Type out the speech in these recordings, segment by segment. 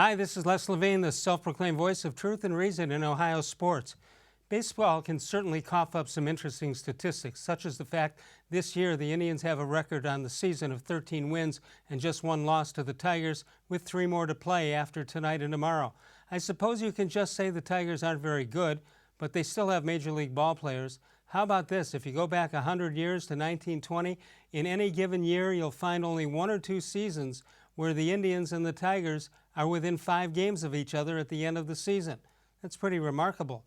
Hi, this is Les-Levine, the self-proclaimed voice of truth and reason in Ohio sports. Baseball can certainly cough up some interesting statistics, such as the fact this year the Indians have a record on the season of 13 wins and just 1 loss to the Tigers, with 3 more to play after tonight and tomorrow. I suppose you can just say the Tigers aren't very good, but they still have Major League ball players. How about this? If you go back 100 years to 1920, in any given year you'll find only 1 or 2 seasons where the Indians and the Tigers are within 5 games of each other at the end of the season. That's pretty remarkable.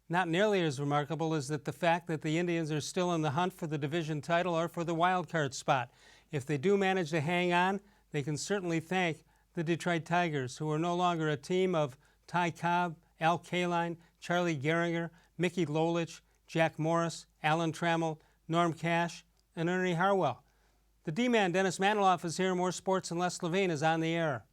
Not nearly as remarkable is that the fact that the Indians are still in the hunt for the division title or for the wild card spot. If they do manage to hang on, they can certainly thank the Detroit Tigers, who are no longer a team of Ty Cobb, Al Kaline, Charlie Gehringer, Mickey Lolich, Jack Morris, Alan Trammell, Norm Cash, and Ernie Harwell. The D-Man, Dennis-Manoloff, is here. More Sports and Les-Levine is on the air.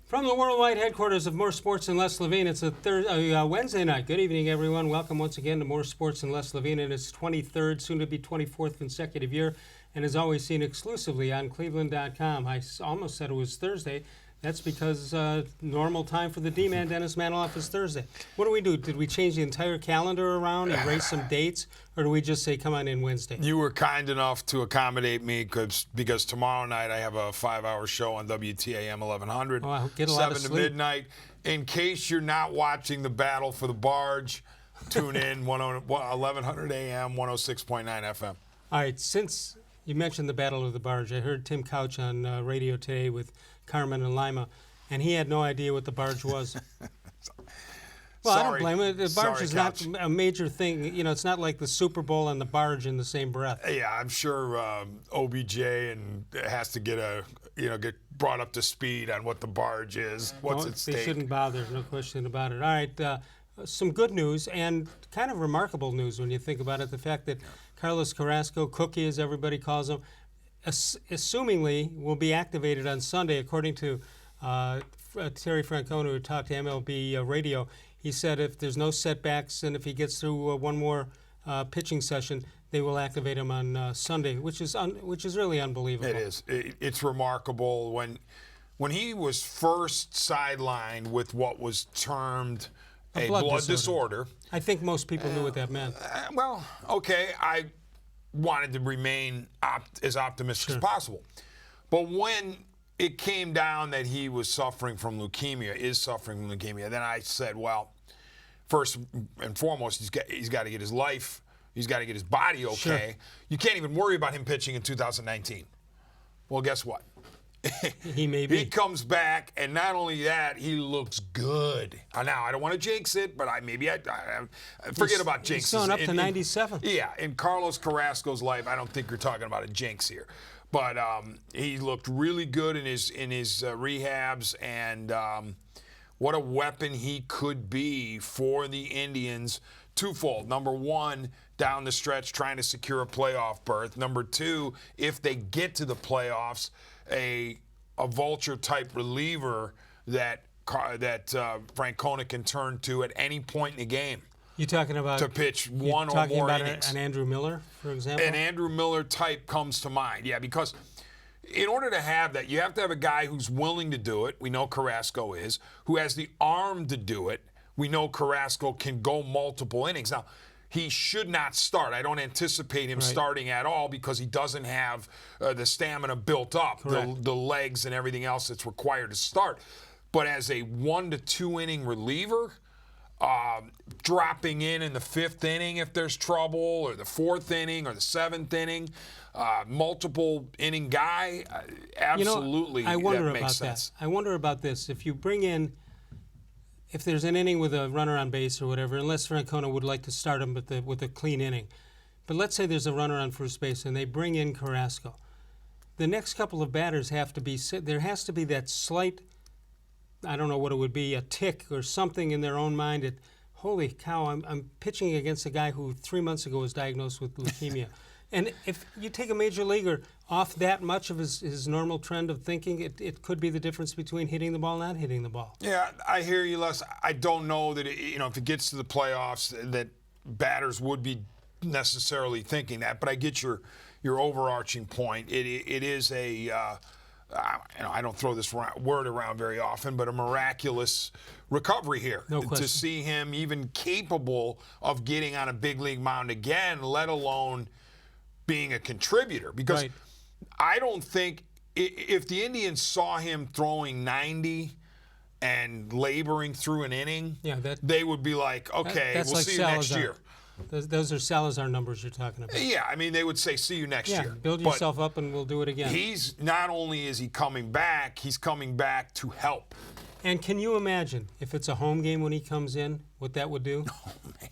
From the worldwide headquarters of More Sports and Les-Levine, it's a Wednesday night. Good evening, everyone. Welcome once again to More Sports and Les-Levine in its 23rd, soon-to-be 24th consecutive year, and is always seen exclusively on cleveland.com. I almost said it was Thursday. That's because normal time for the D-Man, Dennis-Manoloff, is Thursday. What do we do? Did we change the entire calendar around, erase some dates, or do we just say, come on in Wednesday? You were kind enough to accommodate me because tomorrow night I have a 5-hour show on WTAM 1100, oh, I'll get a lot of 7 to sleep. midnight. In case you're not watching the battle for the barge, tune in 1100 AM, 106.9 FM. All right, since you mentioned the Battle of the Barge, I heard Tim Couch on radio today with Carmen and Lima, and he had no idea what the barge was. Well, I don't blame him. The barge is not a major thing. You know, it's not like the Super Bowl and the barge in the same breath. Yeah, I'm sure OBJ and has to get brought up to speed on what the barge is, what's at stake. They shouldn't bother, no question about it. All right, some good news and kind of remarkable news when you think about it. The fact that Carlos-Carrasco, Cookie as everybody calls him, assumingly will be activated on Sunday, according to Terry Francona, who talked to MLB radio. He said if there's no setbacks and if he gets through one more pitching session, they will activate him on Sunday, which is really unbelievable. It is. It's remarkable. When he was first sidelined with what was termed a blood disorder. I think most people knew what that meant. Well, okay, I wanted to remain as optimistic as possible. But when it came down that he was suffering from leukemia, then I said, well, first and foremost, he's got to get his life, he's got to get his body okay. Sure. You can't even worry about him pitching in 2019. Well, guess what? He may be. He comes back, and not only that, he looks good. Now, I don't want to jinx it, but forget about jinxes. He's going up to 97. Yeah, in Carlos Carrasco's life, I don't think you're talking about a jinx here. But he looked really good in his rehabs, and what a weapon he could be for the Indians. Twofold. Number one, down the stretch, trying to secure a playoff berth. Number two, if they get to the playoffs, a vulture-type reliever that Francona can turn to at any point in the game. You talking about to pitch one or more innings? Talking about an Andrew Miller, for example? An Andrew Miller type comes to mind, yeah, because in order to have that, you have to have a guy who's willing to do it. We know Carrasco is. Who has the arm to do it. We know Carrasco can go multiple innings. Now, he should not start. I don't anticipate him starting at all because he doesn't have the stamina built up, the legs and everything else that's required to start. But as a 1 to 2 inning reliever, dropping in the 5th inning if there's trouble, or the 4th inning, or the 7th inning, multiple inning guy, absolutely, I wonder that about makes sense. I wonder about this. If you bring in, if there's an inning with a runner on base or whatever, unless Francona would like to start him with a clean inning, but let's say there's a runner on first base and they bring in Carrasco, the next couple of batters have to be, there has to be that slight I don't know what it would be, a tick or something in their own mind that, holy cow, I'm pitching against a guy who 3 months ago was diagnosed with leukemia. And if you take a major leaguer off that much of his normal trend of thinking, it could be the difference between hitting the ball and not hitting the ball. Yeah, I hear you, Les. I don't know that, if it gets to the playoffs, that batters would be necessarily thinking that, but I get your overarching point. It is a, I don't throw this word around very often, but a miraculous recovery here. No question. To see him even capable of getting on a big league mound again, let alone being a contributor. Because right. I don't think, if the Indians saw him throwing 90 and laboring through an inning, they would be like, okay, we'll see you next year. Those are Salazar numbers you're talking about. Yeah, I mean, they would say, see you next year. Build yourself up and we'll do it again. He's not only is he coming back, he's coming back to help. And can you imagine, if it's a home game when he comes in, what that would do? Oh, man.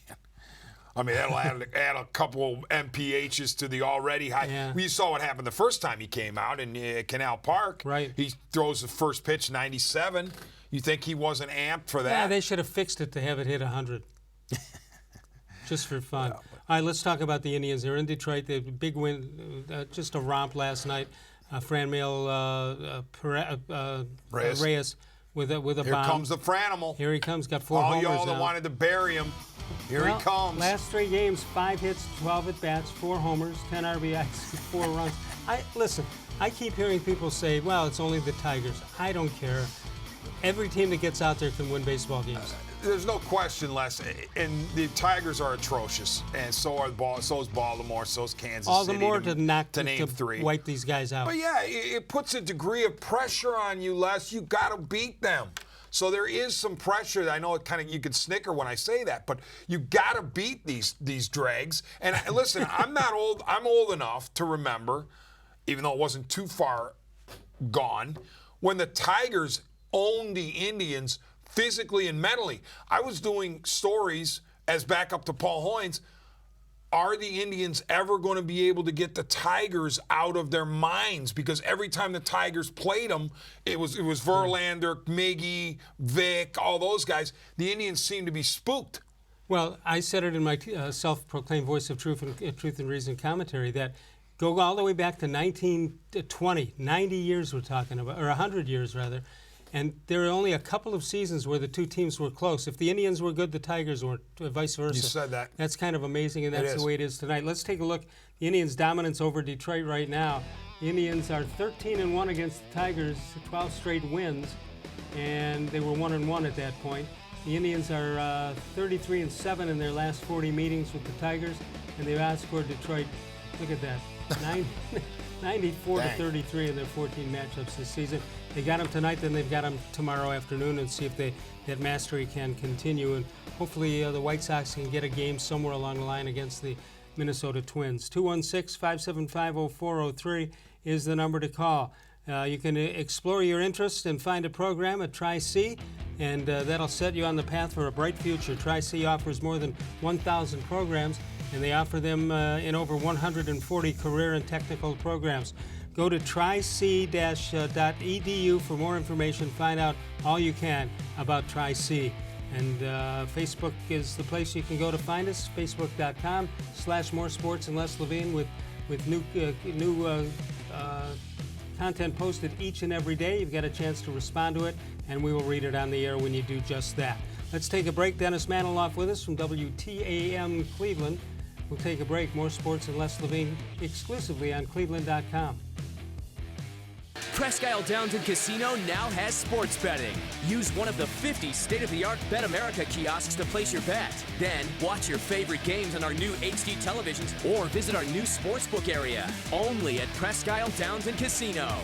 I mean, that'll add a couple MPHs to the already high. Yeah. We saw what happened the first time he came out in Canal Park. Right. He throws the first pitch 97. You think he wasn't amped for that? Yeah, they should have fixed it to have it hit 100. Just for fun. All right, let's talk about the Indians. They're in Detroit. They had a big win, just a romp last night. Franmil Reyes with a bomb. Here comes the Franimal. Here he comes. Got 4 homers All y'all that now. wanted to bury him, here he comes. Last 3 games, 5 hits, 12 at-bats, 4 homers, 10 RBIs, 4 runs. Listen, I keep hearing people say, well, it's only the Tigers. I don't care. Every team that gets out there can win baseball games. There's no question, Les. And the Tigers are atrocious, and so is Baltimore, so is Kansas All City. the more to name 3. Wipe these guys out. But yeah, it puts a degree of pressure on you, Les. You got to beat them. So there is some pressure. I know you could snicker when I say that, but you got to beat these dregs. And listen, I'm not old. I'm old enough to remember, even though it wasn't too far gone, when the Tigers owned the Indians physically and mentally. I was doing stories as backup to Paul Hoynes. Are the Indians ever going to be able to get the Tigers out of their minds? Because every time the Tigers played them, it was Verlander, Miggy, Vic, all those guys. The Indians seemed to be spooked. Well, I said it in my self-proclaimed voice of truth and reason commentary that go all the way back to 1920, 90 years we're talking about, or 100 years rather. And there are only a couple of seasons where the two teams were close. If the Indians were good, the Tigers weren't, vice versa. You said that. That's kind of amazing, and that's the way it is tonight. Let's take a look. The Indians' dominance over Detroit right now. The Indians are 13-1 against the Tigers, 12 straight wins, and they were 1-1 at that point. The Indians are 33-7 in their last 40 meetings with the Tigers, and they've outscored Detroit. Look at that, 94-33 in their 14 matchups this season. They got them tonight, then they've got them tomorrow afternoon, and see if that mastery can continue. And hopefully the White Sox can get a game somewhere along the line against the Minnesota Twins. 216-575-0403 is the number to call. You can explore your interest and find a program at Tri-C, and that'll set you on the path for a bright future. Tri-C offers more than 1,000 programs, and they offer them in over 140 career and technical programs. Go to tric-edu for more information. Find out all you can about Tri-C. And Facebook is the place you can go to find us, facebook.com/more-sports-and-les-levine with new content posted each and every day. You've got a chance to respond to it, and we will read it on the air when you do just that. Let's take a break. Dennis-Manoloff with us from WTAM Cleveland. We'll take a break. More Sports and Les Levine exclusively on cleveland.com. Presque Isle Downs and Casino now has sports betting. Use one of the 50 state-of-the-art Bet America kiosks to place your bet. Then watch your favorite games on our new HD televisions or visit our new sportsbook area. Only at Presque Isle Downs and Casino.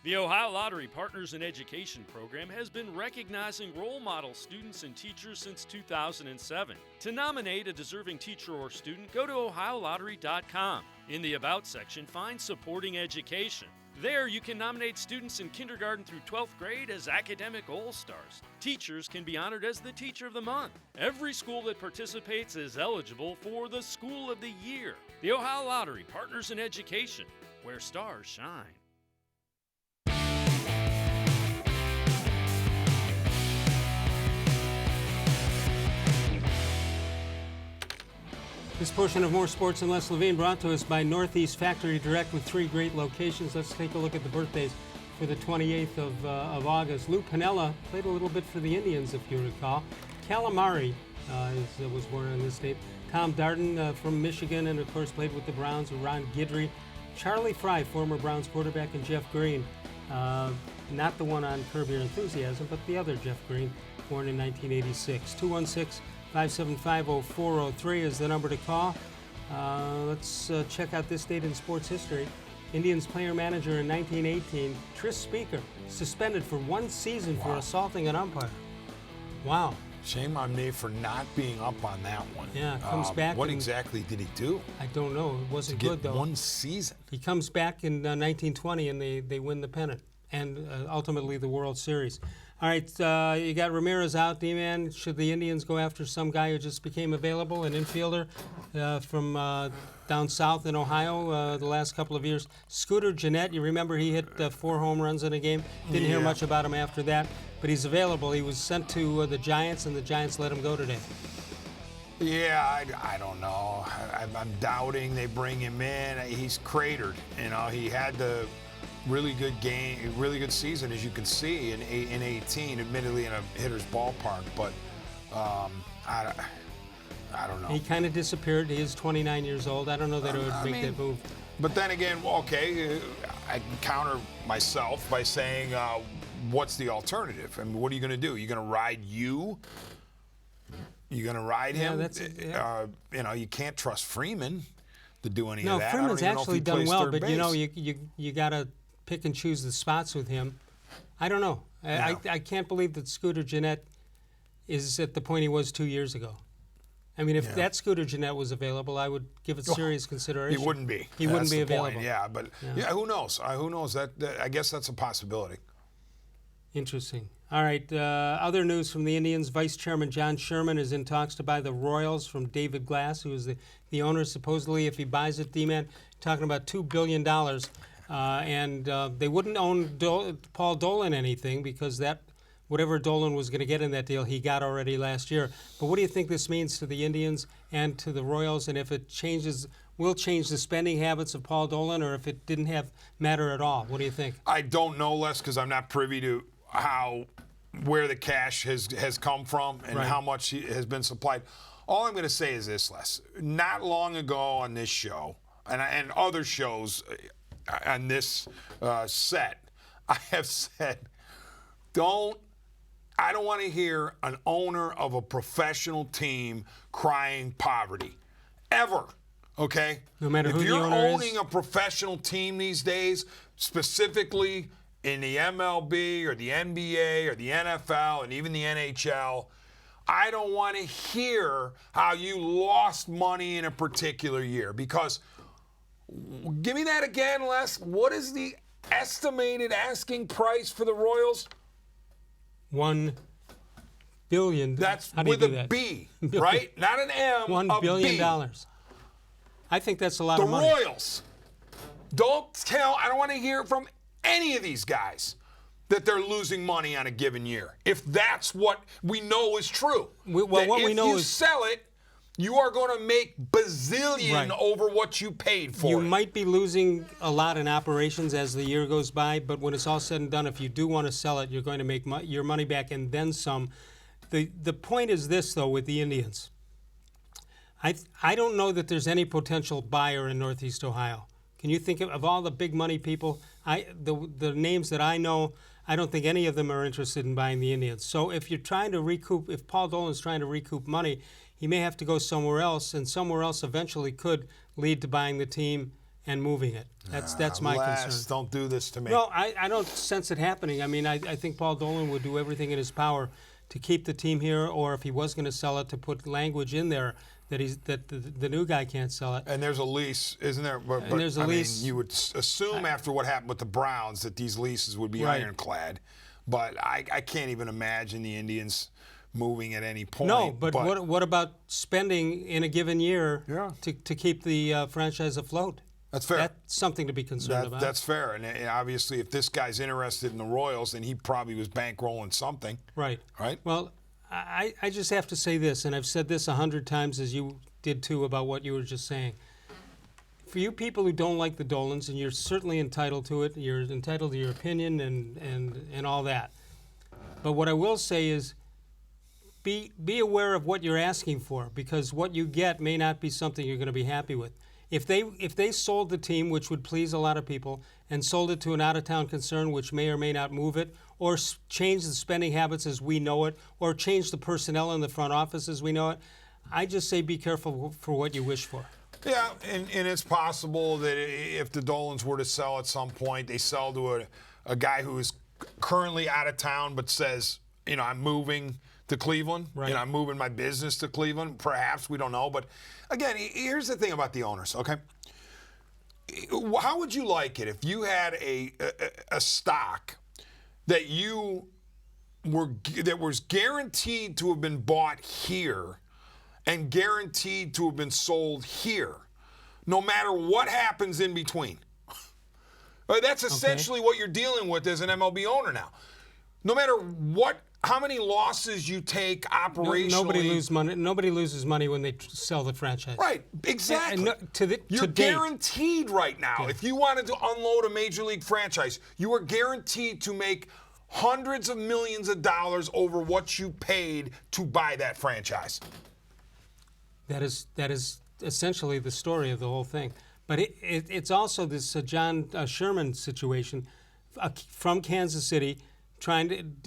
The Ohio Lottery Partners in Education program has been recognizing role model students and teachers since 2007. To nominate a deserving teacher or student, go to ohiolottery.com. In the About section, find Supporting Education. There, you can nominate students in kindergarten through 12th grade as academic all-stars. Teachers can be honored as the Teacher of the Month. Every school that participates is eligible for the School of the Year. The Ohio Lottery Partners in Education, where stars shine. This portion of More Sports and Les-Levine brought to us by Northeast Factory Direct with 3 great locations. Let's take a look at the birthdays for the 28th of August. Lou Piniella played a little bit for the Indians, if you recall. Calamari was born on this date. Tom Darden from Michigan, and of course played with the Browns. Ron Guidry. Charlie Fry, former Browns quarterback, and Jeff Green. Not the one on Curb Your Enthusiasm, but the other Jeff Green, born in 1986. 216-575-0403 is the number to call. Let's check out this date in sports history. Indians player-manager in 1918, Tris Speaker, suspended for 1 season for assaulting an umpire. Wow. Shame on me for not being up on that one. Yeah, comes back. What exactly did he do? I don't know. It wasn't to good, get though. 1 season. He comes back in 1920, and they win the pennant and ultimately the World Series. All right, you got Ramirez out, D-Man. Should the Indians go after some guy who just became available, an infielder from down south in Ohio the last couple of years? Scooter Gennett, you remember he hit 4 home runs in a game? Didn't hear much about him after that, but he's available. He was sent to the Giants, and the Giants let him go today. Yeah, I don't know. I'm doubting they bring him in. He's cratered. You know, he had the really good game, really good season, as you can see in 18, admittedly in a hitter's ballpark, but I don't know. He kind of disappeared. He is 29 years old. I don't know that it would make that move. But then again, okay, I can counter myself by saying, what's the alternative? I mean, what are you going to do? You're going to ride you? You're going to ride him? You know, you can't trust Freeman to do any of that. No, Freeman's actually done well, but you know, you got to pick and choose the spots with him. I don't know. Yeah. I can't believe that Scooter Gennett is at the point he was 2 years ago. I mean, if that Scooter Gennett was available, I would give it serious consideration. He wouldn't be. He wouldn't be available. Point. Yeah, but who knows? Who knows? That I guess that's a possibility. Interesting. All right. Other news from the Indians: Vice Chairman John Sherman is in talks to buy the Royals from David Glass, who is the owner. Supposedly, if he buys it, D-Man, talking about $2 billion. And they wouldn't own Paul Dolan anything because that whatever Dolan was going to get in that deal, he got already last year. But what do you think this means to the Indians and to the Royals? And if it will change the spending habits of Paul Dolan, or if it didn't matter at all? What do you think? I don't know, Les, because I'm not privy to where the cash has come from and how much has been supplied. All I'm going to say is this, Les. Not long ago on this show and other shows on this set, I have said, I don't want to hear an owner of a professional team crying poverty, ever. Okay? No matter who the owner is. If you're owning a professional team these days, specifically in the MLB or the NBA or the NFL and even the NHL, I don't want to hear how you lost money in a particular year. Because, give me that again, Les. What is the estimated asking price for the Royals? $1 billion. That's How do you with do a that? B, right? Not an M, $1 billion. B. I think that's a lot of money. The Royals. I don't want to hear from any of these guys that they're losing money on a given year. If that's what we know is true. If you sell it, you are going to make bazillion over what you paid for it. You might be losing a lot in operations as the year goes by, but when it's all said and done, if you do want to sell it, you're going to make your money back and then some. The point is this, though, with the Indians. I don't know that there's any potential buyer in Northeast Ohio. Can you think of all the big money people? The names that I know, I don't think any of them are interested in buying the Indians. So if you're trying to if Paul Dolan's trying to recoup money, he may have to go somewhere else, and somewhere else eventually could lead to buying the team and moving it. That's my concern. Don't do this to me. No, I don't sense it happening. I mean, I think Paul Dolan would do everything in his power to keep the team here, or if he was going to sell it, to put language in there that the new guy can't sell it. And there's a lease, isn't there? But there's a lease. Mean, you would assume after what happened with the Browns that these leases would be Right. ironclad. But I can't even imagine the Indians moving at any point. No, but what about spending in a given year to keep the franchise afloat? That's fair. That's something to be concerned about. That's fair. And obviously, if this guy's interested in the Royals, then he probably was bankrolling something. Right. Right? Well, I just have to say this, and I've said this 100 times, as you did too, about what you were just saying. For you people who don't like the Dolans, and you're certainly entitled to it, you're entitled to your opinion and all that. But what I will say is, be aware of what you're asking for, because what you get may not be something you're going to be happy with. If they sold the team, which would please a lot of people, and sold it to an out-of-town concern, which may or may not move it, or change the spending habits as we know it, or change the personnel in the front office as we know it, I just say be careful for what you wish for. Yeah, and it's possible that if the Dolans were to sell at some point, they sell to a guy who is currently out of town but says, I'm moving to Cleveland. Right. I'm moving my business to Cleveland. Perhaps, we don't know. But again, here's the thing about the owners, okay? How would you like it if you had a stock that that was guaranteed to have been bought here and guaranteed to have been sold here, no matter what happens in between? That's essentially what you're dealing with as an MLB owner now. No matter how many losses you take operationally. Nobody loses money when they sell the franchise. Right, exactly. You're to guaranteed right now. If you wanted to unload a major league franchise, you are guaranteed to make hundreds of millions of dollars over what you paid to buy that franchise. That is essentially the story of the whole thing. But it's also this John Sherman situation from Kansas City,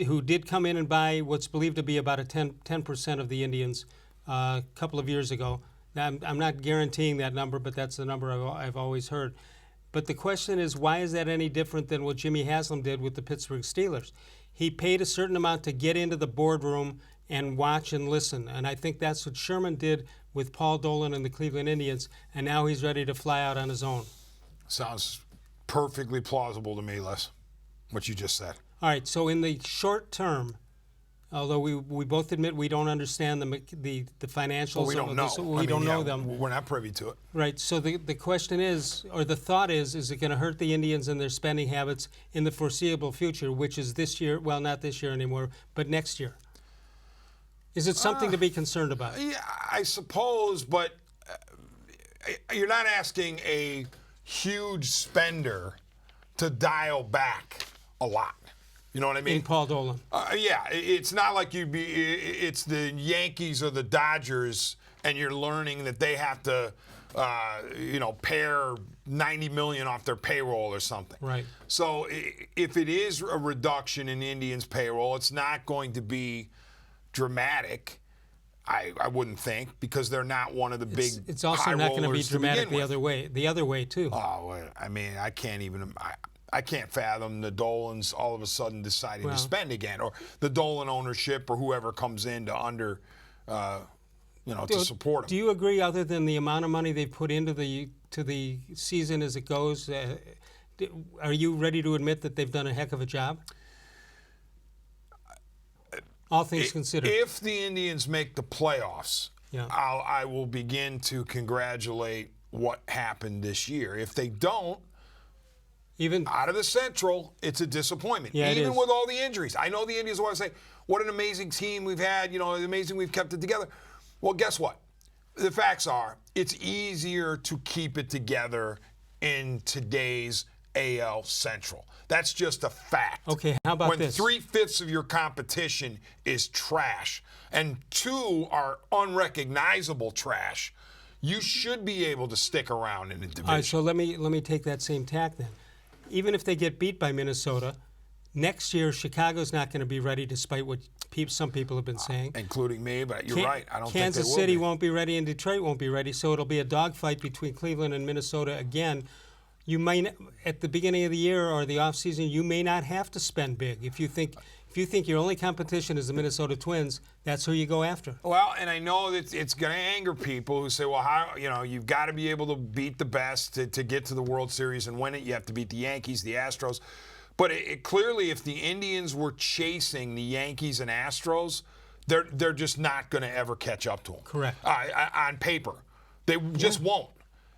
who did come in and buy what's believed to be about a 10% of the Indians a couple of years ago. Now, I'm not guaranteeing that number, but that's the number I've always heard. But the question is, why is that any different than what Jimmy Haslam did with the Pittsburgh Steelers? He paid a certain amount to get into the boardroom and watch and listen. And I think that's what Sherman did with Paul Dolan and the Cleveland Indians, and now he's ready to fly out on his own. Sounds perfectly plausible to me, Les, what you just said. All right, so in the short term, although we both admit we don't understand the financials. Well, we don't know. We don't know them. We're not privy to it. Right, so the question is, or the thought is it going to hurt the Indians and their spending habits in the foreseeable future, which is this year, well, not this year anymore, but next year? Is it something to be concerned about? Yeah, I suppose, but you're not asking a huge spender to dial back a lot. You know what I mean? In Paul Dolan. Yeah, it's not like it's the Yankees or the Dodgers, and you're learning that they have to, pare $90 million off their payroll or something. Right. So if it is a reduction in Indians' payroll, it's not going to be dramatic. I wouldn't think, because they're not one of the big. It's also high not going to be rollers dramatic begin the other way too. Oh, I mean, I can't even. I can't fathom the Dolans all of a sudden deciding to spend again, or the Dolan ownership, or whoever comes in to to support them. Do you agree, other than the amount of money they put into the season as it goes, are you ready to admit that they've done a heck of a job? All things considered. If the Indians make the playoffs, yeah. I will begin to congratulate what happened this year. If they don't, even out of the Central, it's a disappointment. Yeah, even with all the injuries. I know the Indians want to say, what an amazing team we've had, amazing we've kept it together. Well, guess what? The facts are, it's easier to keep it together in today's AL Central. That's just a fact. Okay, how about this? When 3/5 of your competition is trash and 2 are unrecognizable trash, you should be able to stick around in the division. All right, so let me take that same tack then. Even if they get beat by Minnesota, Next year, Chicago's not going to be ready, despite what some people have been saying. Including me, but you're right. I don't think Kansas they will City be. won't be ready, and Detroit won't be ready. So it'll be a dogfight between Cleveland and Minnesota again. You may, at the beginning of the year or the offseason, you may not have to spend big. If you think your only competition is the Minnesota Twins, that's who you go after. Well, and I know that it's going to anger people who say, well, how, you've got to be able to beat the best to get to the World Series and win it. You have to beat the Yankees, the Astros. But clearly, if the Indians were chasing the Yankees and Astros, they're just not going to ever catch up to them. Correct. On paper. They just won't.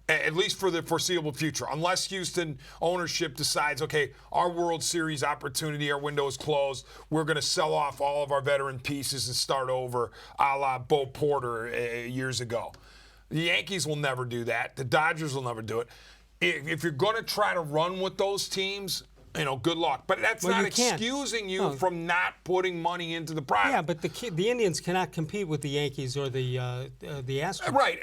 At least for the foreseeable future, unless Houston ownership decides, okay, our World Series opportunity, our window is closed, we're going to sell off all of our veteran pieces and start over, a la Bo Porter years ago. The Yankees will never do that. The Dodgers will never do it. If you're going to try to run with those teams, good luck. But that's not excusing you from not putting money into the product. Yeah, but the Indians cannot compete with the Yankees or the Astros. Right,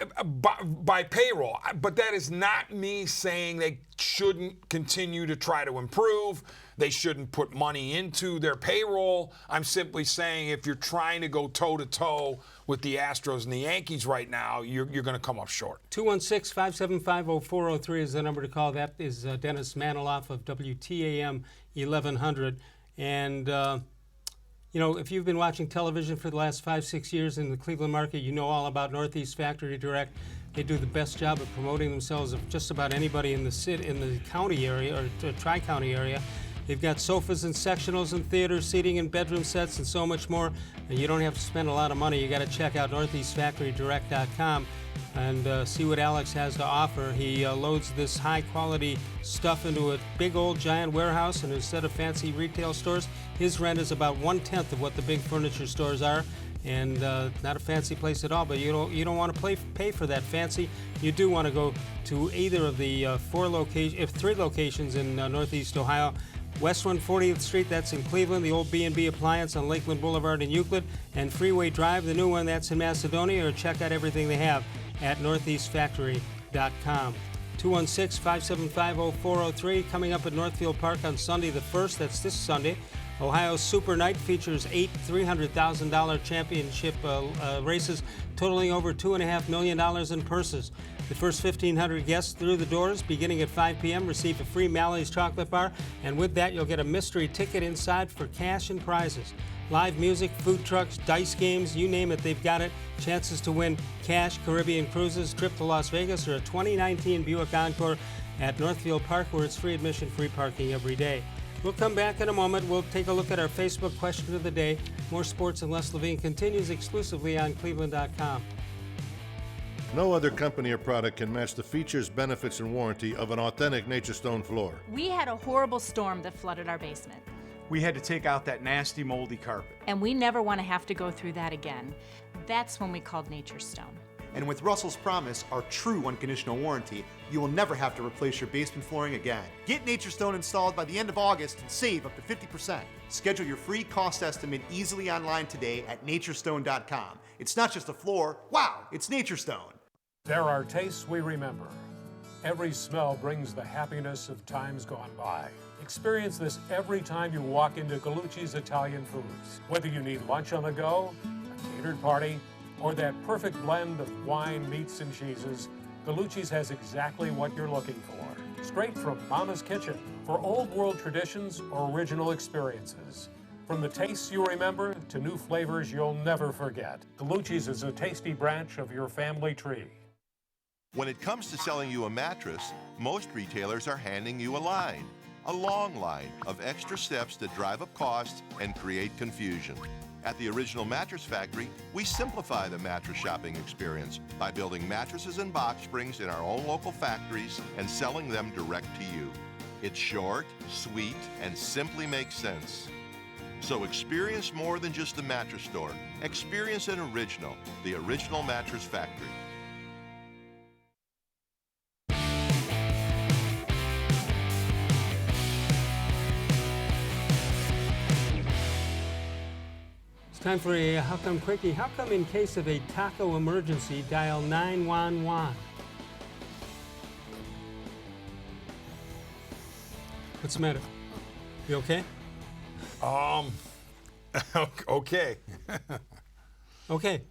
by payroll. But that is not me saying they shouldn't continue to try to improve. They shouldn't put money into their payroll. I'm simply saying if you're trying to go toe-to-toe with the Astros and the Yankees right now, you're going to come up short. 216-575-0403 is the number to call. That is Dennis-Manoloff of WTAM 1100. And, if you've been watching television for the last 5-6 years in the Cleveland market, you know all about Northeast Factory Direct. They do the best job of promoting themselves of just about anybody in the county area or tri-county area. They've got sofas and sectionals and theater seating and bedroom sets and so much more. And you don't have to spend a lot of money. You got to check out northeastfactorydirect.com and see what Alex has to offer. He loads this high-quality stuff into a big old giant warehouse, and instead of fancy retail stores, his rent is about 1/10 of what the big furniture stores are. And not a fancy place at all, but you don't want to pay for that fancy. You do want to go to either of the three locations in Northeast Ohio. West 140th Street, that's in Cleveland, the old B&B Appliance on Lakeland Boulevard in Euclid, and Freeway Drive, the new one, that's in Macedonia, or check out everything they have at northeastfactory.com. 216-575-0403, coming up at Northfield Park on Sunday the 1st, that's this Sunday. Ohio Super Night features 8 $300,000 championship races totaling over $2.5 million in purses. The first 1,500 guests through the doors, beginning at 5 p.m., receive a free Mally's chocolate bar, and with that, you'll get a mystery ticket inside for cash and prizes. Live music, food trucks, dice games, you name it, they've got it. Chances to win cash, Caribbean cruises, trip to Las Vegas, or a 2019 Buick Encore at Northfield Park, where it's free admission, free parking every day. We'll come back in a moment. We'll take a look at our Facebook question of the day. More Sports and Les-Levine continues exclusively on cleveland.com. No other company or product can match the features, benefits, and warranty of an authentic Nature Stone floor. We had a horrible storm that flooded our basement. We had to take out that nasty moldy carpet. And we never want to have to go through that again. That's when we called Nature Stone. And with Russell's Promise, our true unconditional warranty, you will never have to replace your basement flooring again. Get Nature Stone installed by the end of August and save up to 50%. Schedule your free cost estimate easily online today at naturestone.com. It's not just a floor, wow, it's Nature Stone. There are tastes we remember. Every smell brings the happiness of times gone by. Experience this every time you walk into Gallucci's Italian Foods. Whether you need lunch on the go, a catered party, or that perfect blend of wine, meats, and cheeses, Gallucci's has exactly what you're looking for. Straight from Mama's Kitchen for old world traditions or original experiences. From the tastes you remember to new flavors you'll never forget, Gallucci's is a tasty branch of your family tree. When it comes to selling you a mattress, most retailers are handing you a long line of extra steps that drive up costs and create confusion. At the Original Mattress Factory, we simplify the mattress shopping experience by building mattresses and box springs in our own local factories and selling them direct to you. It's short, sweet, and simply makes sense. So experience more than just the mattress store. Experience an original, the Original Mattress Factory. Time for a How Come Quickie. How come in case of a taco emergency, dial 911? What's the matter? You okay? Okay. Okay.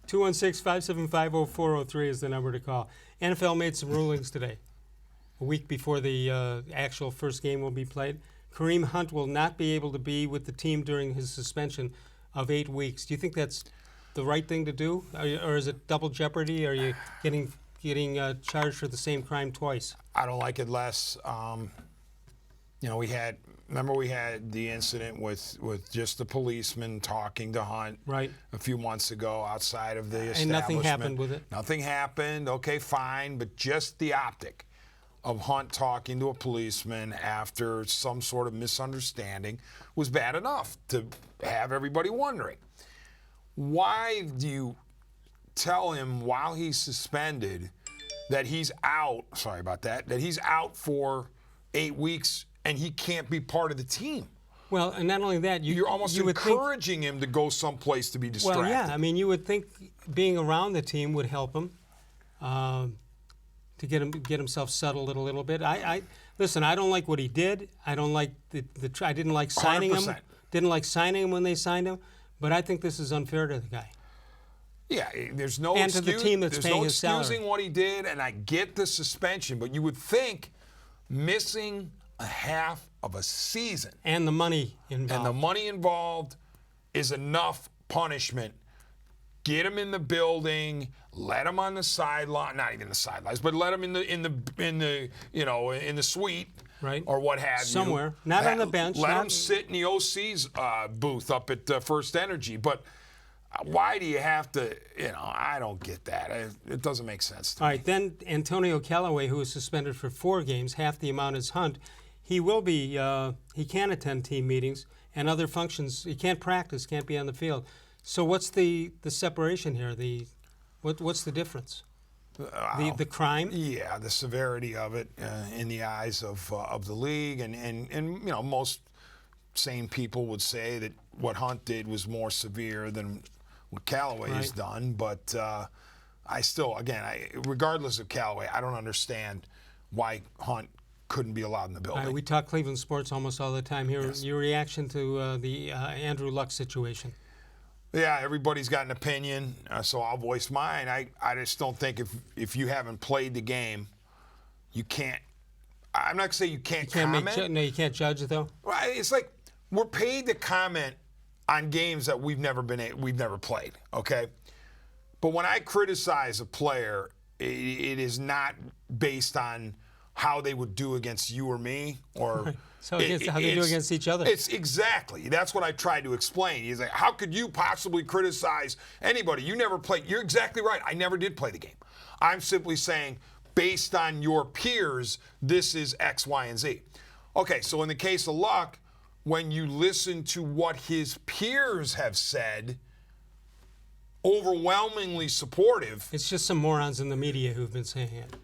216-575-0403 is the number to call. NFL made some rulings today, a week before the actual first game will be played. Kareem-Hunt will not be able to be with the team during his suspension of 8 weeks. Do you think that's the right thing to do, or is it double jeopardy? Are you getting charged for the same crime twice? I don't like it less. We had the incident with just the policeman talking to Hunt right a few months ago outside of the establishment. And nothing happened with it? Nothing happened. Okay, fine. But just the optic of Hunt talking to a policeman after some sort of misunderstanding was bad enough to have everybody wondering. Why do you tell him while he's suspended that he's out, that he's out for 8 weeks and he can't be part of the team? Well, and not only that, you're almost encouraging him to go someplace to be distracted. Well, yeah, I mean, you would think being around the team would help him to get himself settled a little bit. Listen, I don't like what he did. I don't like I didn't like signing 100%. him. Didn't like signing him when they signed him. But I think this is unfair to the guy. Yeah, there's no and to the team that's paying his salary. There's no excusing what he did, and I get the suspension, but you would think missing a half of a season and the money involved is enough punishment. Get him in the building, let him on the sideline, not even the sidelines, but let him in the suite, right, or what have you. Somewhere, not on the bench. Let him sit in the OC's booth up at First Energy. But why do you have to? I don't get that. It doesn't make sense to me. All right, then Antonio-Callaway, who was suspended for 4 games, half the amount as Hunt, he will be. He can attend team meetings and other functions. He can't practice, can't be on the field. So what's the separation here? What's the difference? The crime? Yeah, the severity of it in the eyes of the league, and most sane people would say that what Hunt did was more severe than what Callaway has done. But I still, regardless of Callaway, I don't understand why Hunt couldn't be allowed in the building. We talk Cleveland sports almost all the time here. Yes. Your reaction to the Andrew Luck situation? Yeah, everybody's got an opinion, so I'll voice mine. I just don't think if you haven't played the game, you can't. I'm not going to say you can't comment. No, you can't judge it, though? Right, it's like we're paid to comment on games that we've never played, okay? But when I criticize a player, it is not based on how they would do against you or me, or so how they do against each other. It's exactly. That's what I tried to explain. He's like, how could you possibly criticize anybody? You never played. You're exactly right. I never did play the game. I'm simply saying, based on your peers, this is X, Y, and Z. Okay, so in the case of Luck, when you listen to what his peers have said, overwhelmingly supportive. It's just some morons in the media who've been saying it.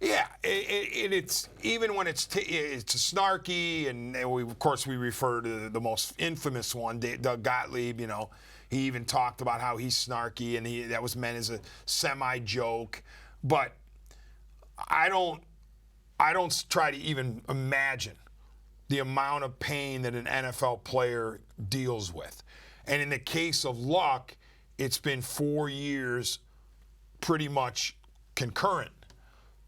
Yeah, it's even when it's snarky, and of course we refer to the most infamous one, Doug Gottlieb. He even talked about how he's snarky, and that was meant as a semi-joke. But I don't try to even imagine the amount of pain that an NFL player deals with. And in the case of Luck, it's been 4 years, pretty much concurrent.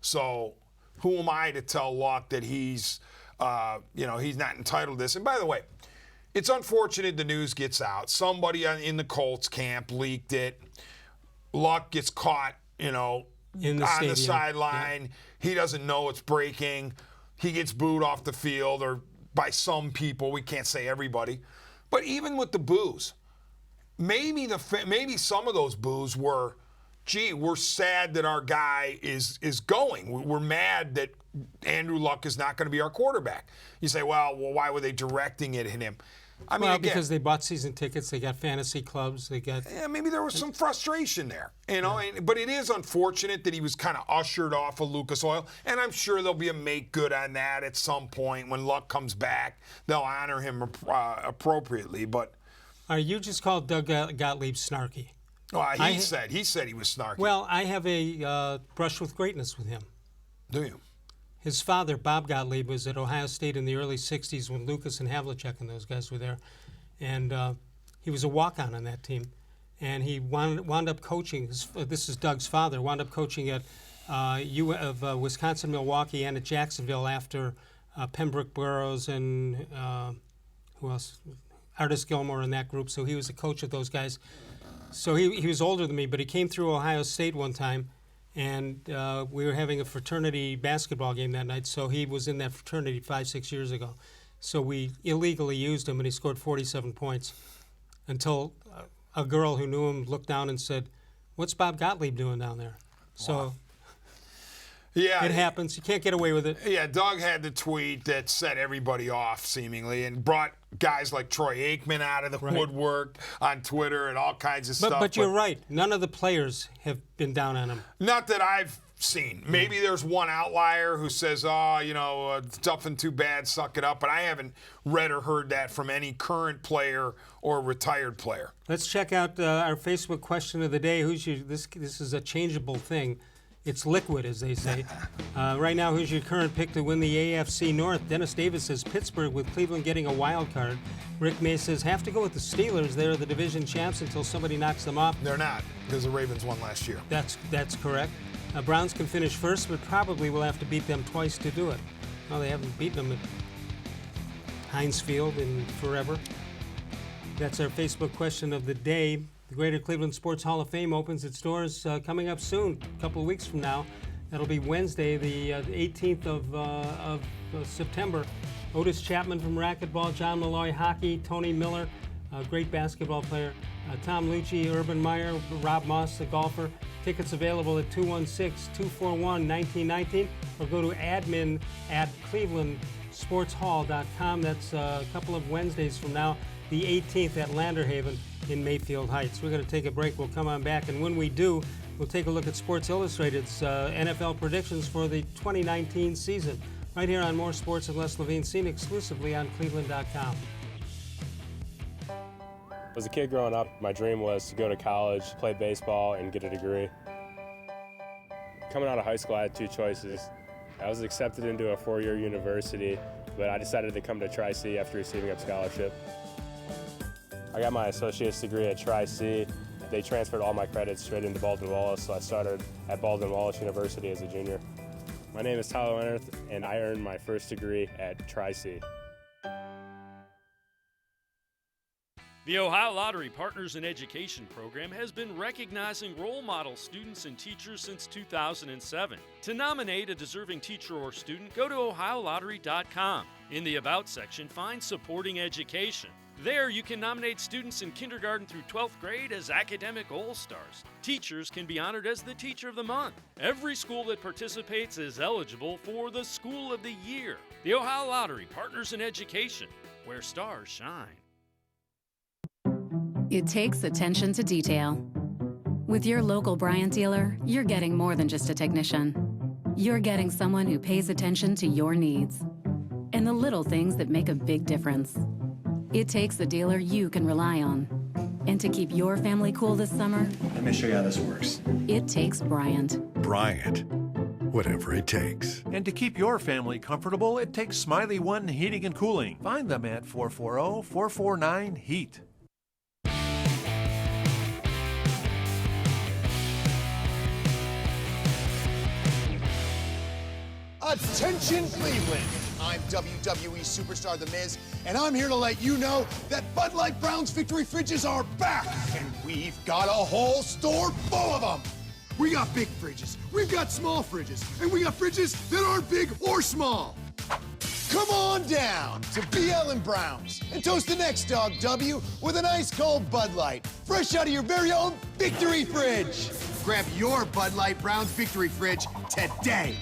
So who am I to tell Luck that he's not entitled to this? And by the way, it's unfortunate the news gets out. Somebody in the Colts camp leaked it. Luck gets caught, on the sideline. Yeah. He doesn't know it's breaking. He gets booed off the field, or by some people. We can't say everybody. But even with the boos, maybe some of those boos were, gee, we're sad that our guy is going. We're mad that Andrew Luck is not going to be our quarterback. You say, well, why were they directing it at him? I mean, because they bought season tickets, they got fantasy clubs, they got. Yeah, maybe there was some frustration there, but it is unfortunate that he was kind of ushered off of Lucas Oil, and I'm sure there'll be a make good on that at some point when Luck comes back. They'll honor him appropriately, but. You just called Doug Gottlieb snarky. He said he was snarky. Well, I have a brush with greatness with him. Do you? His father, Bob Gottlieb, was at Ohio State in the early 60s when Lucas and Havlicek and those guys were there. And he was a walk-on on that team. And he wound up coaching, this is Doug's father, wound up coaching at Wisconsin-Milwaukee and at Jacksonville after Pembroke Burroughs and who else? Artis Gilmore in that group. So he was a coach of those guys. So he was older than me, but he came through Ohio State one time, and we were having a fraternity basketball game that night. So he was in that fraternity 5-6 years ago. So we illegally used him, and he scored 47 points until a girl who knew him looked down and said, "What's Bob Gottlieb doing down there?" So. Wow. Yeah, it happens. You can't get away with it. Yeah, Doug had the tweet that set everybody off, seemingly, and brought guys like Troy Aikman out of the woodwork on Twitter and all kinds of stuff. But you're right. None of the players have been down on him. Not that I've seen. Maybe there's one outlier who says, nothing too bad, suck it up. But I haven't read or heard that from any current player or retired player. Let's check out our Facebook question of the day. This is a changeable thing. It's liquid, as they say. Right now, who's your current pick to win the AFC North? Dennis Davis says Pittsburgh, with Cleveland getting a wild card. Rick May says have to go with the Steelers. They're the division champs until somebody knocks them off. They're not, because the Ravens won last year. That's correct. Browns can finish first, but probably will have to beat them twice to do it. Well, they haven't beaten them at Heinz Field in forever. That's our Facebook question of the day. The Greater Cleveland Sports Hall of Fame opens its doors coming up soon, a couple of weeks from now. That'll be Wednesday, the 18th of September. Otis Chapman from racquetball, John Malloy hockey, Tony Miller, a great basketball player, Tom Lucci, Urban Meyer, Rob Moss, a golfer. Tickets available at 216-241-1919 or go to admin@clevelandsportshall.com. That's a couple of Wednesdays from now, the 18th at Landerhaven in Mayfield Heights. We're going to take a break. We'll come on back, and when we do, we'll take a look at Sports Illustrated's NFL predictions for the 2019 season, right here on More Sports and Les-Levine, seen exclusively on cleveland.com. As a kid growing up, my dream was to go to college, play baseball, and get a degree. Coming out of high school, I had two choices. I was accepted into a four-year university, but I decided to come to Tri-C after receiving a scholarship. I got my associate's degree at Tri-C. They transferred all my credits straight into Baldwin-Wallace, so I started at Baldwin-Wallace University as a junior. My name is Tyler Leonard, and I earned my first degree at Tri-C. The Ohio Lottery Partners in Education program has been recognizing role model students and teachers since 2007. To nominate a deserving teacher or student, go to OhioLottery.com. In the About section, find Supporting Education. There, you can nominate students in kindergarten through 12th grade as academic all-stars. Teachers can be honored as the Teacher of the Month. Every school that participates is eligible for the School of the Year. The Ohio Lottery Partners in Education, where stars shine. It takes attention to detail. With your local Bryant dealer, you're getting more than just a technician. You're getting someone who pays attention to your needs and the little things that make a big difference. It takes a dealer you can rely on. And to keep your family cool this summer, let me show you how this works. It takes Bryant. Bryant, whatever it takes. And to keep your family comfortable, it takes Smiley One Heating and Cooling. Find them at 440-449-HEAT. Attention Cleveland! I'm WWE superstar The Miz, and I'm here to let you know that Bud Light Brown's Victory Fridges are back, and we've got a whole store full of them. We got big fridges, we've got small fridges, and we got fridges that aren't big or small. Come on down to BL and Brown's and toast the next dog W with an ice cold Bud Light, fresh out of your very own Victory Fridge. Grab your Bud Light Brown's Victory Fridge today.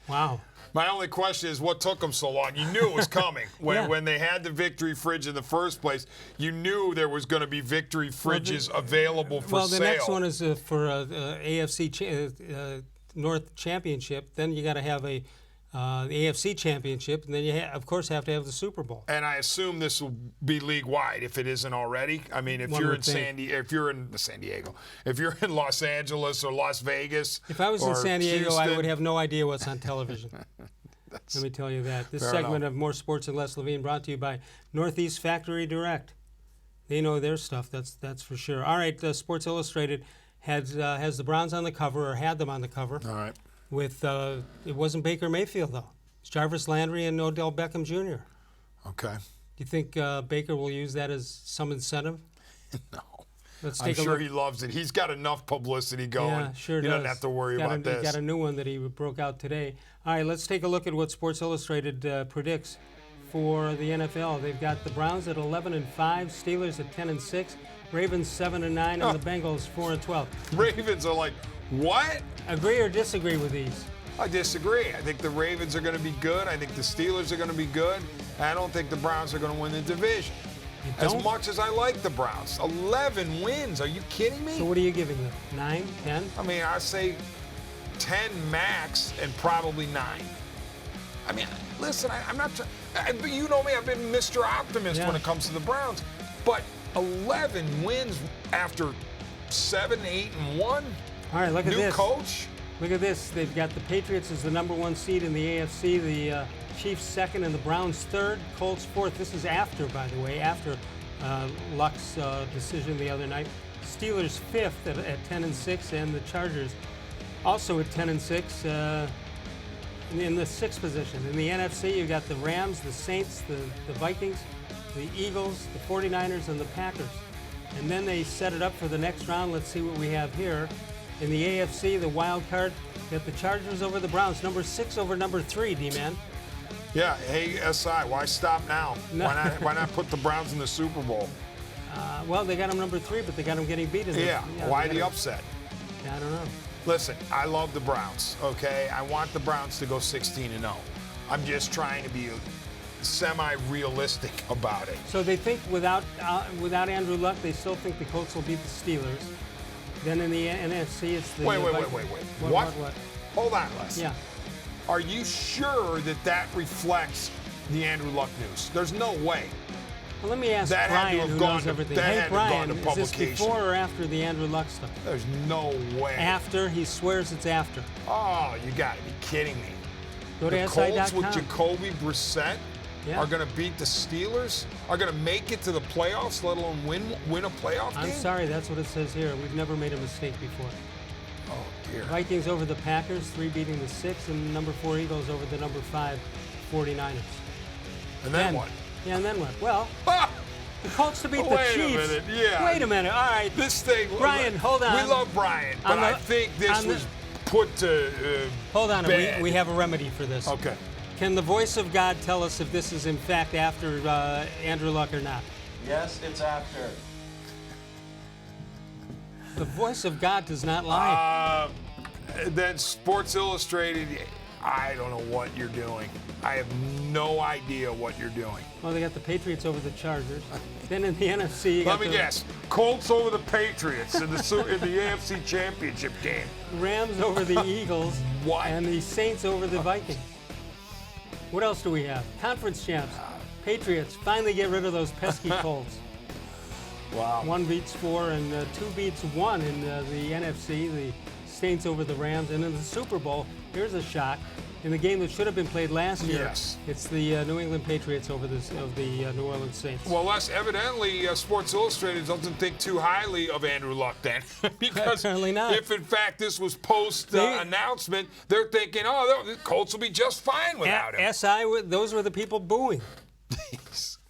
Wow. My only question is what took them so long? You knew it was coming. When they had the Victory Fridge in the first place, you knew there was going to be Victory Fridges available for sale. Well, the next one is for AFC North Championship. Then you got to have a the AFC Championship, and then you, of course, have to have the Super Bowl. And I assume this will be league-wide if it isn't already. I mean, if you're in if you're in San Diego, if you're in Los Angeles or Las Vegas, if I was in San Diego, Houston, I would have no idea what's on television. Let me tell you that. This segment of More Sports and Less Levine brought to you by Northeast Factory Direct. They know their stuff, that's for sure. All right, Sports Illustrated has the Browns on the cover, or had them on the cover. All right. With it wasn't Baker-Mayfield, though. It's Jarvis Landry and Odell-Beckham-Jr. Okay. Do you think Baker will use that as some incentive? No. Let's I'm take a sure look. he loves it. He's got enough publicity going. Yeah, sure he does. doesn't have to worry about this. He got a new one that he broke out today. All right, let's take a look at what Sports Illustrated predicts for the NFL. They've got the Browns at 11-5, Steelers at 10-6, Ravens 7-9, and the Bengals 4-12. Ravens are like, what? Agree or disagree with these? I disagree. I think the Ravens are going to be good. I think the Steelers are going to be good. I don't think the Browns are going to win the division. As much as I like the Browns. 11 wins. Are you kidding me? So what are you giving them? 9, 10? I mean, I say 10 max and probably 9. I mean, listen, I'm not trying. You know me, I've been Mr. Optimist when it comes to the Browns. But 11 wins after 7, 8, and 1. All right, look at this. New coach. Look at this. They've got the Patriots as the #1 seed in the AFC, the Chiefs second, and the Browns third, Colts fourth. This is after, by the way, after Luck's decision the other night. Steelers fifth at 10-6, and the Chargers also at 10-6 in the sixth position. In the NFC, you've got the Rams, the Saints, the Vikings, the Eagles, the 49ers, and the Packers. And then they set it up for the next round. Let's see what we have here. In the AFC, the wild card, you got the Chargers over the Browns, #6 over #3, D-Man. Yeah, hey, SI, why stop now? No. Why not put the Browns in the Super Bowl? Well, they got them #3, but they got them getting beaten. Yeah, why the upset? I don't know. Listen, I love the Browns, okay? I want the Browns to go 16-0. I'm just trying to be semi-realistic about it. So they think without Andrew Luck, they still think the Colts will beat the Steelers. Then in the NFC, it's the Wait. What? Hold on, Les. Yeah. Are you sure that reflects the Andrew Luck news? There's no way. Well, let me ask That had to Brian, have who gone knows to- everything. that Hey, had to have Brian, gone to is this publication. before or after the Andrew Luck stuff? There's no way. After. He swears it's after. Oh, you got to be kidding me. Go to the Colts SI.com. with Jacoby Brissett are going to beat the Steelers? Are going to make it to the playoffs, let alone win a playoff game? I'm sorry, that's what it says here. We've never made a mistake before. Oh, dear. Vikings over the Packers, 3 beating the 6, and #4 Eagles over the #5 49ers. And then what? Yeah, and then what? Well, the Colts to beat the Wait Chiefs. a minute, yeah. Wait a minute, all right. This thing. Brian, hold on. We love Brian, but I think this was put to Hold on, bed. we have a remedy for this. Okay. Can the voice of God tell us if this is in fact after Andrew Luck or not? Yes, it's after. The voice of God does not lie. Then Sports Illustrated, I don't know what you're doing. I have no idea what you're doing. Well, they got the Patriots over the Chargers. Then in the NFC, you got Let me guess. Colts over the Patriots in the AFC Championship game. Rams over the Eagles. What? And the Saints over the Vikings. What else do we have? Conference champs. Patriots finally get rid of those pesky Colts. Wow. 1 beats 4 and 2 beats 1 in the NFC. The Saints over the Rams. And in the Super Bowl, here's a shock. In the game that should have been played last year, Yes. it's the New England Patriots over the New Orleans Saints. Well, Les, evidently, Sports Illustrated doesn't think too highly of Andrew Luck then. Because Apparently not. if, in fact, this was post-announcement, they're thinking, oh, the Colts will be just fine without him. Those were the people booing.